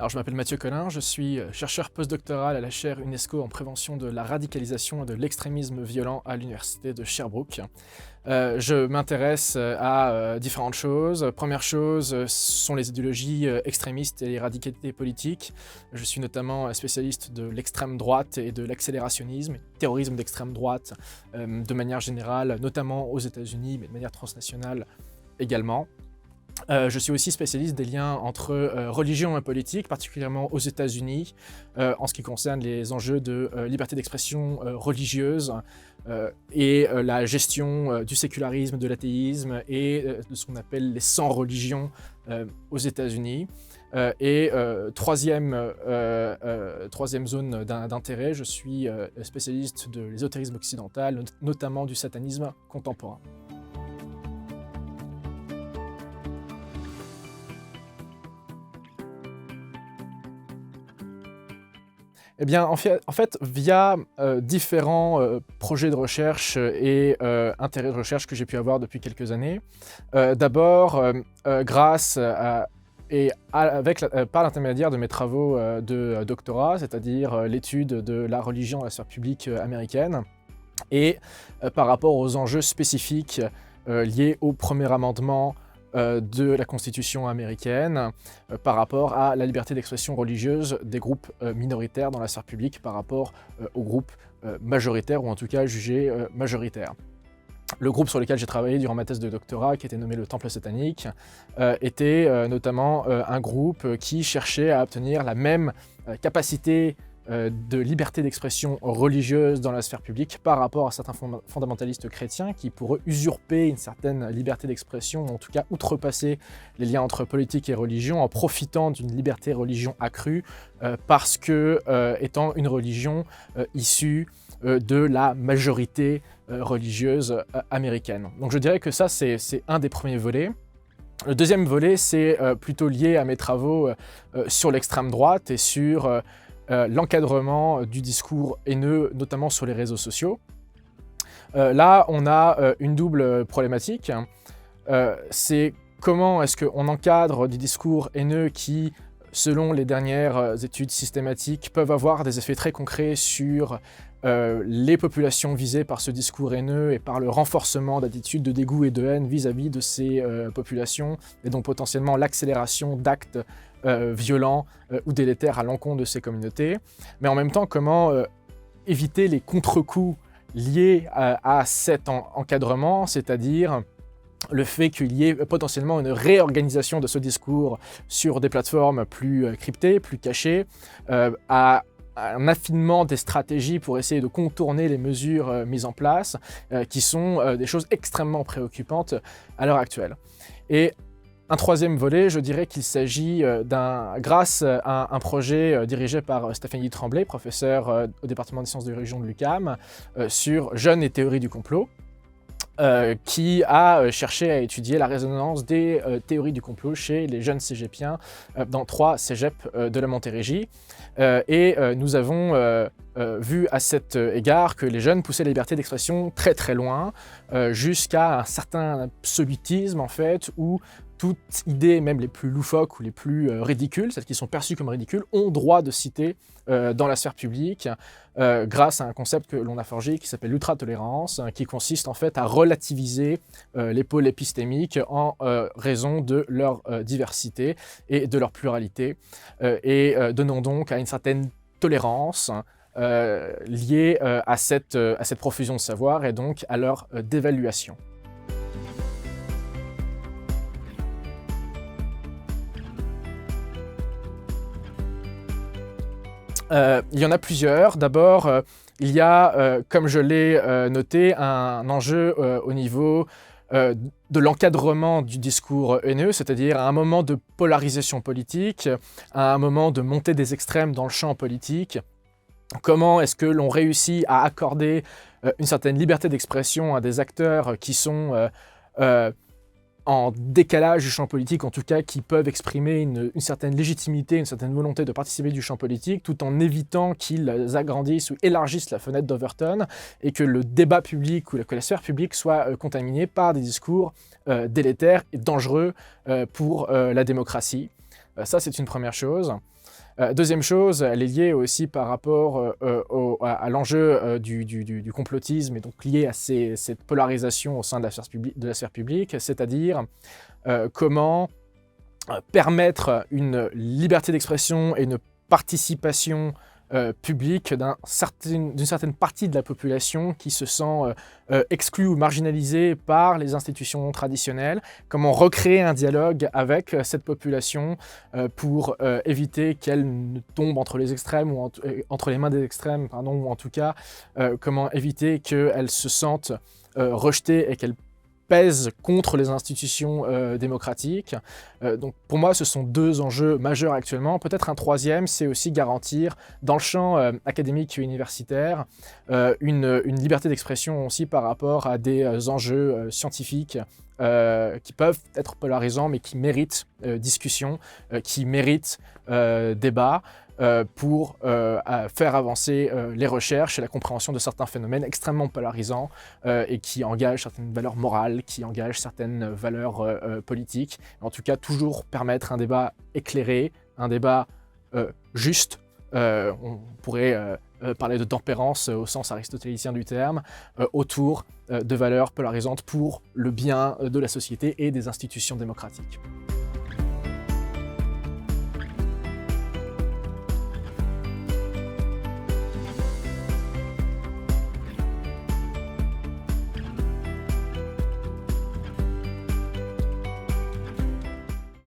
Alors, je m'appelle Mathieu Collin, je suis chercheur postdoctoral à la chaire UNESCO en prévention de la radicalisation et de l'extrémisme violent à l'université de Sherbrooke. Je m'intéresse à différentes choses. Première chose, ce sont les idéologies extrémistes et les radicalités politiques. Je suis notamment spécialiste de l'extrême droite et de l'accélérationnisme, terrorisme d'extrême droite de manière générale, notamment aux États-Unis, mais de manière transnationale également. Je suis aussi spécialiste des liens entre religion et politique, particulièrement aux États-Unis, en ce qui concerne les enjeux de liberté d'expression religieuse et la gestion du sécularisme, de l'athéisme et de ce qu'on appelle les sans-religions aux États-Unis. Troisième zone d'intérêt, je suis spécialiste de l'ésotérisme occidental, notamment du satanisme contemporain. Eh bien, en fait, via différents projets de recherche et intérêts de recherche que j'ai pu avoir depuis quelques années. D'abord, grâce par l'intermédiaire de mes travaux de doctorat, c'est-à-dire l'étude de la religion dans la sphère publique américaine, et par rapport aux enjeux spécifiques liés au premier amendement de la Constitution américaine par rapport à la liberté d'expression religieuse des groupes minoritaires dans la sphère publique par rapport aux groupes majoritaires, ou en tout cas jugés majoritaires. Le groupe sur lequel j'ai travaillé durant ma thèse de doctorat, qui était nommé le Temple satanique, était notamment un groupe qui cherchait à obtenir la même capacité de liberté d'expression religieuse dans la sphère publique par rapport à certains fondamentalistes chrétiens qui pourraient usurper une certaine liberté d'expression, ou en tout cas outrepasser les liens entre politique et religion en profitant d'une liberté religion accrue parce que, étant une religion issue de la majorité religieuse américaine. Donc je dirais que ça, c'est un des premiers volets. Le deuxième volet, c'est plutôt lié à mes travaux sur l'extrême droite et sur l'encadrement du discours haineux, notamment sur les réseaux sociaux. Là, on a une double problématique. C'est comment est-ce qu'on encadre des discours haineux qui, selon les dernières études systématiques, peuvent avoir des effets très concrets sur les populations visées par ce discours haineux et par le renforcement d'attitudes de dégoût et de haine vis-à-vis de ces populations, et donc potentiellement l'accélération d'actes violents ou délétères à l'encontre de ces communautés. Mais en même temps, comment éviter les contre-coups liés à cet encadrement, c'est-à-dire le fait qu'il y ait potentiellement une réorganisation de ce discours sur des plateformes plus cryptées, plus cachées, à un affinement des stratégies pour essayer de contourner les mesures mises en place, qui sont des choses extrêmement préoccupantes à l'heure actuelle. Et un troisième volet, je dirais qu'il s'agit grâce à un projet dirigé par Stéphanie Tremblay, professeure au département des sciences de religion de l'UQAM, sur jeunes et théorie du complot, qui a cherché à étudier la résonance des théories du complot chez les jeunes cégepiens dans 3 cégeps de la Montérégie. Nous avons vu à cet égard que les jeunes poussaient la liberté d'expression très très loin, jusqu'à un certain absolutisme en fait, où toute idée, même les plus loufoques ou les plus ridicules, celles qui sont perçues comme ridicules, ont droit de citer dans la sphère publique grâce à un concept que l'on a forgé qui s'appelle l'ultra-tolérance, qui consiste en fait à relativiser les pôles épistémiques en raison de leur diversité et de leur pluralité, donnant donc à une certaine tolérance liée à cette profusion de savoir et donc à leur dévaluation. Il y en a plusieurs. D'abord, il y a, comme je l'ai noté, un enjeu au niveau de l'encadrement du discours haineux, c'est-à-dire à un moment de polarisation politique, à un moment de montée des extrêmes dans le champ politique. Comment est-ce que l'on réussit à accorder une certaine liberté d'expression à des acteurs qui sont en décalage du champ politique, en tout cas qui peuvent exprimer une certaine légitimité, une certaine volonté de participer du champ politique, tout en évitant qu'ils agrandissent ou élargissent la fenêtre d'Overton et que le débat public ou que la sphère publique soit contaminée par des discours délétères et dangereux pour la démocratie. Ça, c'est une première chose. Deuxième chose, elle est liée aussi par rapport à l'enjeu du complotisme et donc liée à cette polarisation au sein de la sphère publique, c'est-à-dire comment permettre une liberté d'expression et une participation publique d'une certaine partie de la population qui se sent exclue ou marginalisée par les institutions traditionnelles, comment recréer un dialogue avec cette population pour éviter qu'elle ne tombe entre les extrêmes ou entre les mains des extrêmes, pardon, ou en tout cas comment éviter qu'elle se sente rejetée et qu'elle pèse contre les institutions démocratiques. Donc pour moi, ce sont deux enjeux majeurs actuellement. Peut-être un troisième, c'est aussi garantir, dans le champ académique et universitaire, une liberté d'expression aussi par rapport à des enjeux scientifiques qui peuvent être polarisants, mais qui méritent discussion, qui méritent débat, pour faire avancer les recherches et la compréhension de certains phénomènes extrêmement polarisants et qui engagent certaines valeurs morales, qui engagent certaines valeurs politiques. En tout cas, toujours permettre un débat éclairé, un débat juste. On pourrait parler de tempérance au sens aristotélicien du terme, autour de valeurs polarisantes pour le bien de la société et des institutions démocratiques.